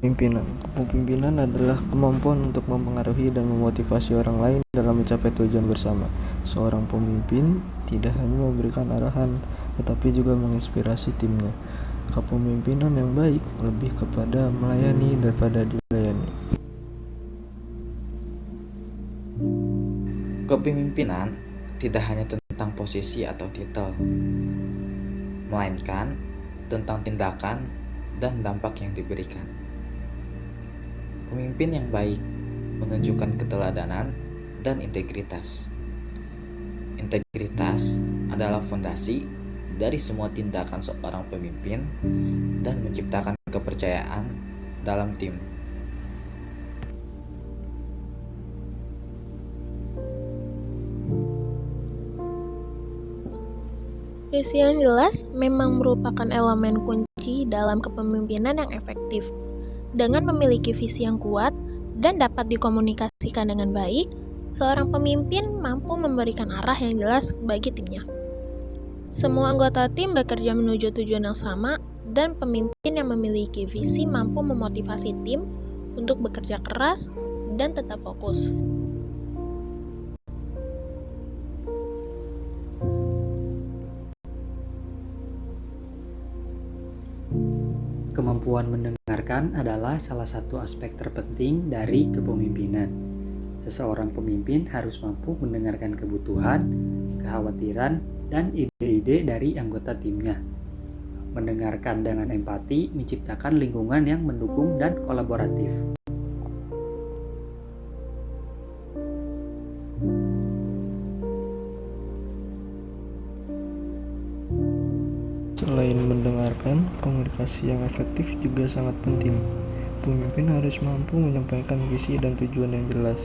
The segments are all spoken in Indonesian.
Kepemimpinan adalah kemampuan untuk mempengaruhi dan memotivasi orang lain dalam mencapai tujuan bersama. Seorang pemimpin tidak hanya memberikan arahan, tetapi juga menginspirasi timnya. Kepemimpinan yang baik lebih kepada melayani daripada dilayani. Kepemimpinan tidak hanya tentang posisi atau titel, melainkan tentang tindakan dan dampak yang diberikan. Pemimpin yang baik menunjukkan keteladanan dan integritas. Integritas adalah fondasi dari semua tindakan seorang pemimpin dan menciptakan kepercayaan dalam tim. Visi yang jelas memang merupakan elemen kunci dalam kepemimpinan yang efektif. Dengan memiliki visi yang kuat dan dapat dikomunikasikan dengan baik, seorang pemimpin mampu memberikan arah yang jelas bagi timnya. Semua anggota tim bekerja menuju tujuan yang sama, dan pemimpin yang memiliki visi mampu memotivasi tim untuk bekerja keras dan tetap fokus. Kemampuan mendengarkan adalah salah satu aspek terpenting dari kepemimpinan. Seseorang pemimpin harus mampu mendengarkan kebutuhan, kekhawatiran, dan ide-ide dari anggota timnya. Mendengarkan dengan empati menciptakan lingkungan yang mendukung dan kolaboratif. Selain mendengarkan, komunikasi yang efektif juga sangat penting. Pemimpin harus mampu menyampaikan visi dan tujuan yang jelas,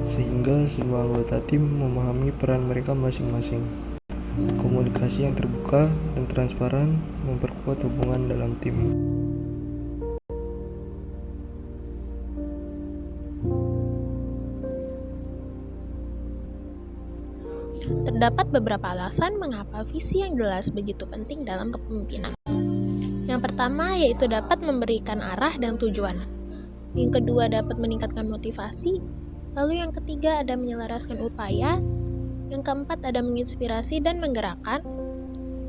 sehingga semua anggota tim memahami peran mereka masing-masing. Komunikasi yang terbuka dan transparan memperkuat hubungan dalam tim. Terdapat beberapa alasan mengapa visi yang jelas begitu penting dalam kepemimpinan. Yang pertama yaitu dapat memberikan arah dan tujuan. Yang kedua dapat meningkatkan motivasi. Lalu yang ketiga ada menyelaraskan upaya. Yang keempat ada menginspirasi dan menggerakkan.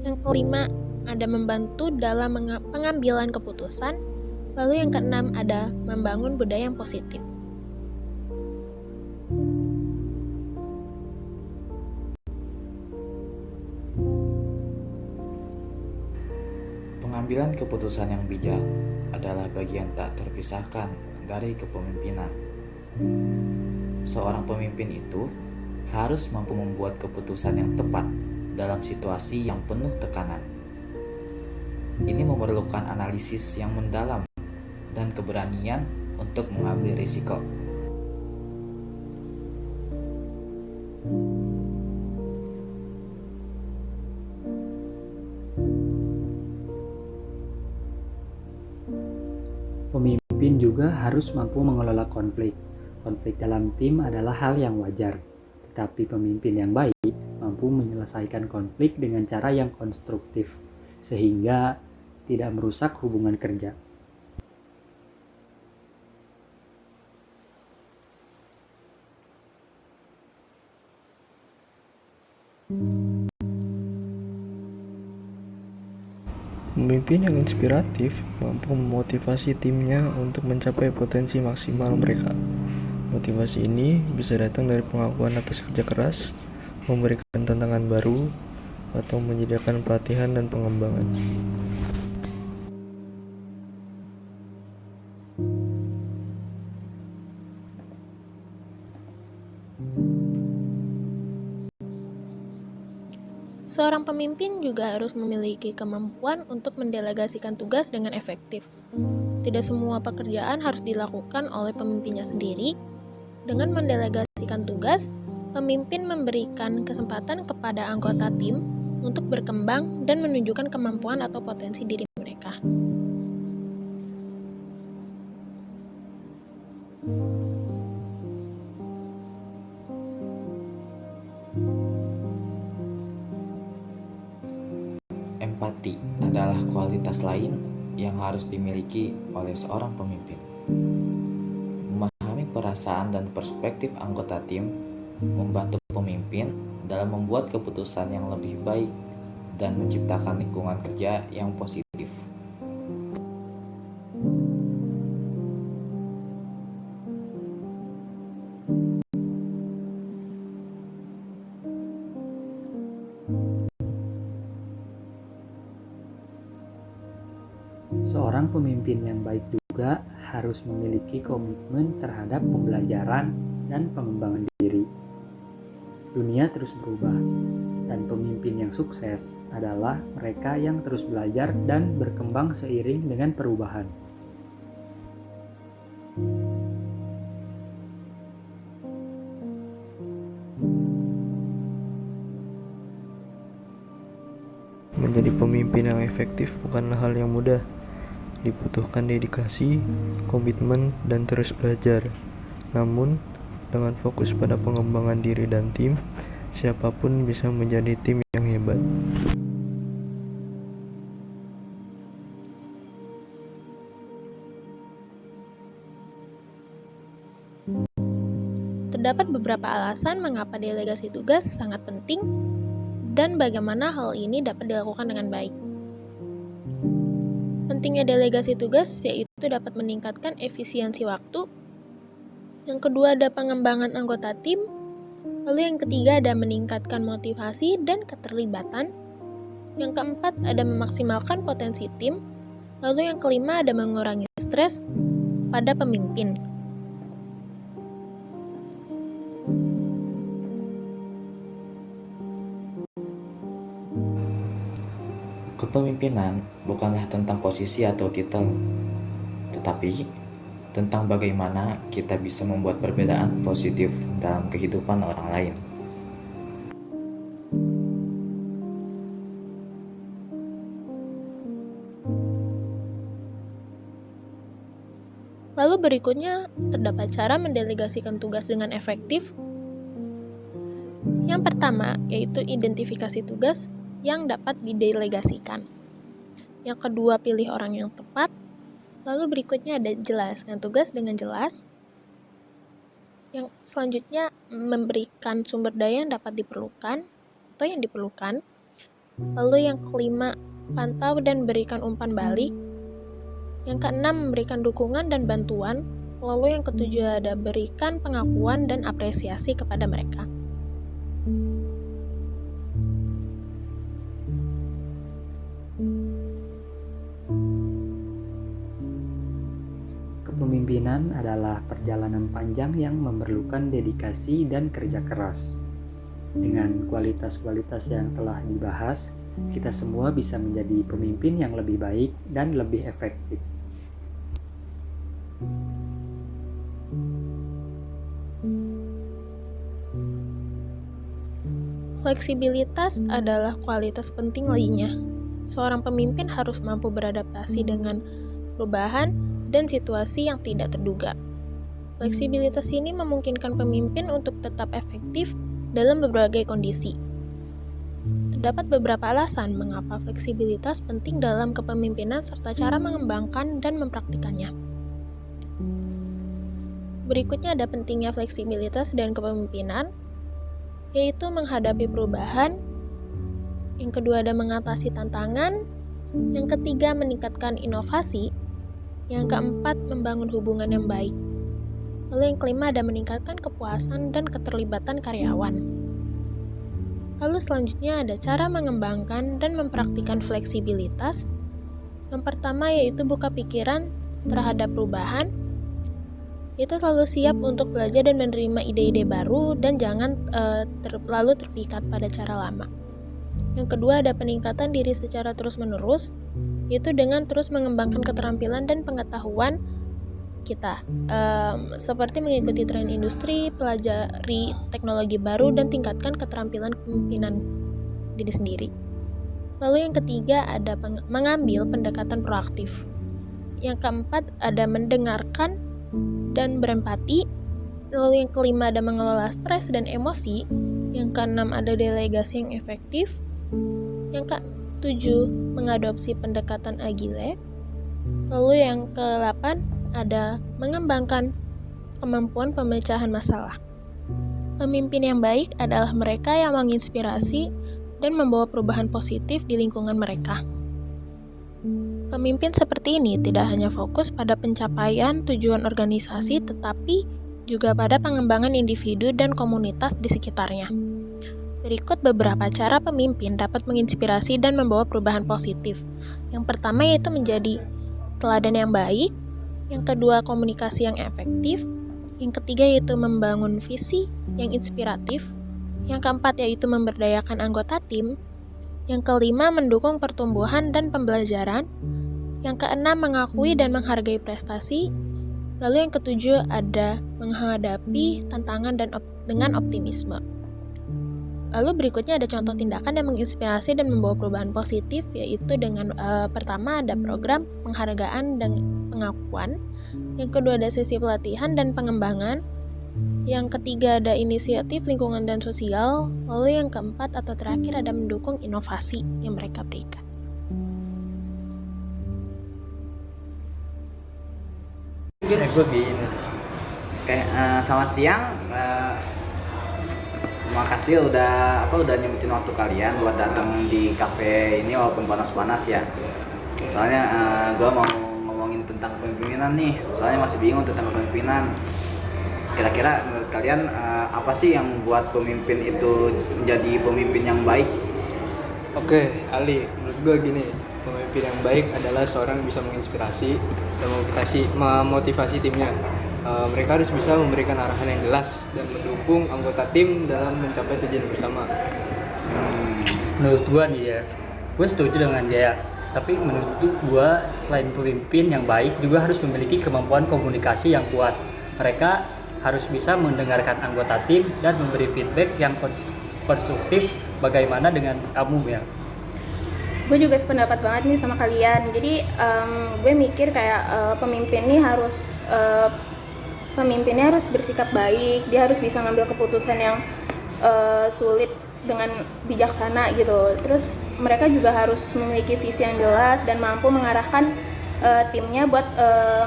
Yang kelima ada membantu dalam pengambilan keputusan. Lalu yang keenam ada membangun budaya yang positif. Pengambilan keputusan yang bijak adalah bagian tak terpisahkan dari kepemimpinan. Seorang pemimpin itu harus mampu membuat keputusan yang tepat dalam situasi yang penuh tekanan. Ini memerlukan analisis yang mendalam dan keberanian untuk mengambil risiko. Pemimpin juga harus mampu mengelola konflik. Konflik dalam tim adalah hal yang wajar, tetapi pemimpin yang baik mampu menyelesaikan konflik dengan cara yang konstruktif, sehingga tidak merusak hubungan kerja. Pemimpin yang inspiratif mampu memotivasi timnya untuk mencapai potensi maksimal mereka. Motivasi ini bisa datang dari pengakuan atas kerja keras, memberikan tantangan baru, atau menyediakan pelatihan dan pengembangan. Seorang pemimpin juga harus memiliki kemampuan untuk mendelegasikan tugas dengan efektif. Tidak semua pekerjaan harus dilakukan oleh pemimpinnya sendiri. Dengan mendelegasikan tugas, pemimpin memberikan kesempatan kepada anggota tim untuk berkembang dan menunjukkan kemampuan atau potensi diri mereka. Empati adalah kualitas lain yang harus dimiliki oleh seorang pemimpin. perasaan dan perspektif anggota tim, membantu pemimpin dalam membuat keputusan yang lebih baik dan menciptakan lingkungan kerja yang positif. Seorang pemimpin yang baik juga harus memiliki komitmen terhadap pembelajaran dan pengembangan diri. Dunia terus berubah, dan pemimpin yang sukses adalah mereka yang terus belajar dan berkembang seiring dengan perubahan. Menjadi pemimpin yang efektif bukanlah hal yang mudah. Dibutuhkan dedikasi, komitmen, dan terus belajar. Namun, dengan fokus pada pengembangan diri dan tim, siapapun bisa menjadi tim yang hebat. Terdapat beberapa alasan mengapa delegasi tugas sangat penting dan bagaimana hal ini dapat dilakukan dengan baik. Pentingnya delegasi tugas yaitu dapat meningkatkan efisiensi waktu. Yang kedua ada pengembangan anggota tim. Lalu yang ketiga ada meningkatkan motivasi dan keterlibatan. Yang keempat ada memaksimalkan potensi tim. Lalu yang kelima ada mengurangi stres pada pemimpin. Kepemimpinan bukanlah tentang posisi atau titel, tetapi tentang bagaimana kita bisa membuat perbedaan positif dalam kehidupan orang lain. Lalu berikutnya terdapat cara mendelegasikan tugas dengan efektif. Yang pertama yaitu identifikasi tugas yang dapat didelegasikan. Yang kedua, pilih orang yang tepat. Lalu berikutnya ada jelaskan tugas dengan jelas. Yang selanjutnya, memberikan sumber daya yang dapat diperlukan atau yang diperlukan. Lalu yang kelima, pantau dan berikan umpan balik. Yang keenam, memberikan dukungan dan bantuan. Lalu yang ketujuh ada berikan pengakuan dan apresiasi kepada mereka. Kepemimpinan adalah perjalanan panjang yang memerlukan dedikasi dan kerja keras. Dengan kualitas-kualitas yang telah dibahas, kita semua bisa menjadi pemimpin yang lebih baik dan lebih efektif. Fleksibilitas adalah kualitas penting lainnya. Seorang pemimpin harus mampu beradaptasi dengan perubahan dan situasi yang tidak terduga. Fleksibilitas ini memungkinkan pemimpin untuk tetap efektif dalam berbagai kondisi. Terdapat beberapa alasan mengapa fleksibilitas penting dalam kepemimpinan serta cara mengembangkan dan mempraktikannya. Berikutnya ada pentingnya fleksibilitas dan kepemimpinan, yaitu menghadapi perubahan. Yang kedua ada mengatasi tantangan. Yang ketiga meningkatkan inovasi. Yang keempat, membangun hubungan yang baik. Lalu yang kelima ada meningkatkan kepuasan dan keterlibatan karyawan. Lalu selanjutnya ada cara mengembangkan dan mempraktikkan fleksibilitas. Yang pertama yaitu buka pikiran terhadap perubahan. Itu selalu siap untuk belajar dan menerima ide-ide baru dan jangan terlalu terpikat pada cara lama. Yang kedua ada peningkatan diri secara terus-menerus, yaitu dengan terus mengembangkan keterampilan dan pengetahuan kita, seperti mengikuti tren industri, pelajari teknologi baru, dan tingkatkan keterampilan kepemimpinan diri sendiri. Lalu yang ketiga ada mengambil pendekatan proaktif. Yang keempat ada mendengarkan dan berempati. Lalu yang kelima ada mengelola stres dan emosi. Yang keenam ada delegasi yang efektif. Yang ke-7 mengadopsi pendekatan agile. Lalu yang ke-8 ada mengembangkan kemampuan pemecahan masalah. Pemimpin yang baik adalah mereka yang menginspirasi dan membawa perubahan positif di lingkungan mereka. Pemimpin seperti ini tidak hanya fokus pada pencapaian tujuan organisasi, tetapi juga pada pengembangan individu dan komunitas di sekitarnya. Berikut beberapa cara pemimpin dapat menginspirasi dan membawa perubahan positif. Yang pertama yaitu menjadi teladan yang baik, yang kedua komunikasi yang efektif, yang ketiga yaitu membangun visi yang inspiratif, yang keempat yaitu memberdayakan anggota tim, yang kelima mendukung pertumbuhan dan pembelajaran, yang keenam mengakui dan menghargai prestasi, lalu yang ketujuh ada menghadapi tantangan dengan optimisme. Lalu berikutnya ada contoh tindakan yang menginspirasi dan membawa perubahan positif, yaitu dengan pertama ada program penghargaan dan pengakuan, yang kedua ada sesi pelatihan dan pengembangan, yang ketiga ada inisiatif lingkungan dan sosial, lalu yang keempat atau terakhir ada mendukung inovasi yang mereka berikan. Gue gini. Selamat siang. Terima kasih udah nyempetin waktu kalian buat datang di kafe ini walaupun panas-panas ya. Soalnya gue mau ngomongin tentang kepemimpinan nih. Soalnya masih bingung tentang kepemimpinan. Kira-kira menurut kalian apa sih yang buat pemimpin itu menjadi pemimpin yang baik? Oke, Ali, menurut gue gini, pemimpin yang baik adalah seorang yang bisa menginspirasi dan memotivasi timnya. Mereka harus bisa memberikan arahan yang jelas dan mendukung anggota tim dalam mencapai tujuan bersama. Menurut gue nih ya, gue setuju dengan dia. Tapi menurut gue selain pemimpin yang baik juga harus memiliki kemampuan komunikasi yang kuat. Mereka harus bisa mendengarkan anggota tim dan memberi feedback yang konstruktif. Bagaimana dengan kamu ya? Gue juga sependapat banget nih sama kalian. Jadi gue mikir kayak pemimpinnya harus bersikap baik. Dia harus bisa ngambil keputusan yang sulit dengan bijaksana gitu. Terus mereka juga harus memiliki visi yang jelas dan mampu mengarahkan timnya buat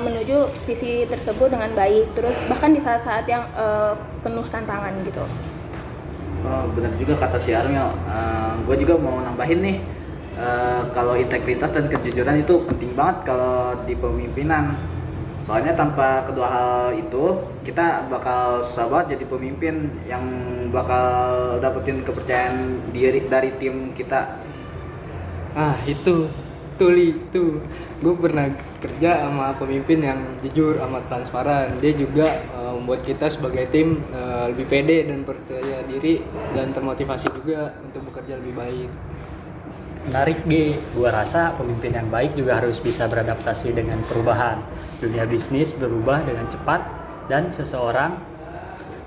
menuju visi tersebut dengan baik. Terus bahkan di saat-saat yang penuh tantangan gitu. Oh, benar juga kata si Armel. Gue juga mau nambahin nih, kalau integritas dan kejujuran itu penting banget kalau di pemimpinan. Soalnya tanpa kedua hal itu kita bakal susah banget jadi pemimpin yang bakal dapetin kepercayaan diri dari tim kita. Itu gue pernah kerja sama pemimpin yang jujur, amat transparan. Dia juga membuat kita sebagai tim lebih pede dan percaya diri dan termotivasi juga untuk bekerja lebih baik. Menarik gua rasa pemimpin yang baik juga harus bisa beradaptasi dengan perubahan. Dunia bisnis berubah dengan cepat dan seseorang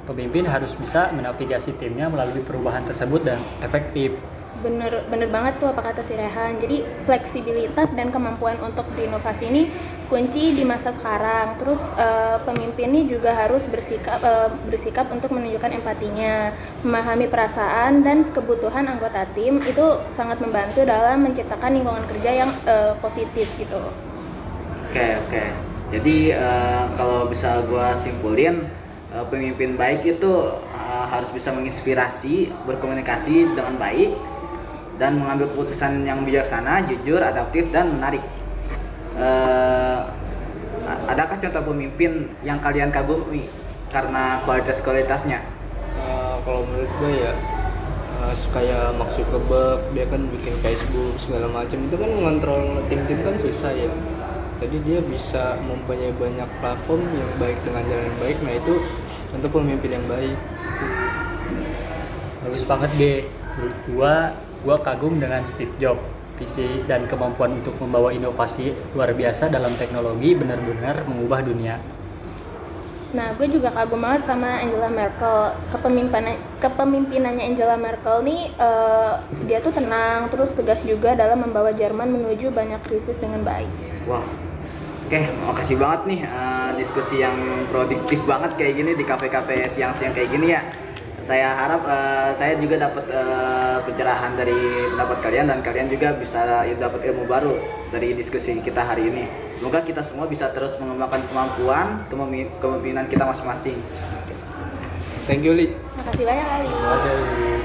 pemimpin harus bisa menavigasi timnya melalui perubahan tersebut dan efektif. Bener banget tuh apa kata si Rehan. Jadi fleksibilitas dan kemampuan untuk berinovasi ini kunci di masa sekarang. Terus pemimpin ini juga harus bersikap untuk menunjukkan empatinya, memahami perasaan dan kebutuhan anggota tim. Itu sangat membantu dalam menciptakan lingkungan kerja yang positif gitu. Oke. Jadi kalau bisa gue simpulin, pemimpin baik itu harus bisa menginspirasi, berkomunikasi dengan baik, dan mengambil keputusan yang bijaksana, jujur, adaptif, dan menarik. Adakah contoh pemimpin yang kalian kagumi karena kualitasnya? Kalau menurut gue ya, kayak Mark Zuckerberg, dia kan bikin Facebook segala macam, itu kan mengontrol tim-tim kan susah ya. Jadi dia bisa mempunyai banyak platform yang baik dengan jalan yang baik. Nah itu contoh pemimpin yang baik. Bagus banget menurut gua kagum dengan Steve Jobs. Visi dan kemampuan untuk membawa inovasi luar biasa dalam teknologi benar-benar mengubah dunia. Nah, gue juga kagum banget sama Angela Merkel. Kepemimpinannya Angela Merkel nih, dia tuh tenang, terus tegas juga dalam membawa Jerman menuju banyak krisis dengan baik. Wah, oke, makasih banget nih diskusi yang produktif banget kayak gini di kafe-kafe siang-siang kayak gini ya. Saya harap saya juga dapat pencerahan dari pendapat kalian, dan kalian juga bisa dapat ilmu baru dari diskusi kita hari ini. Semoga kita semua bisa terus mengembangkan kemampuan kepemimpinan kita masing-masing. Thank you, Li. Makasih banyak Ali. Terima kasih.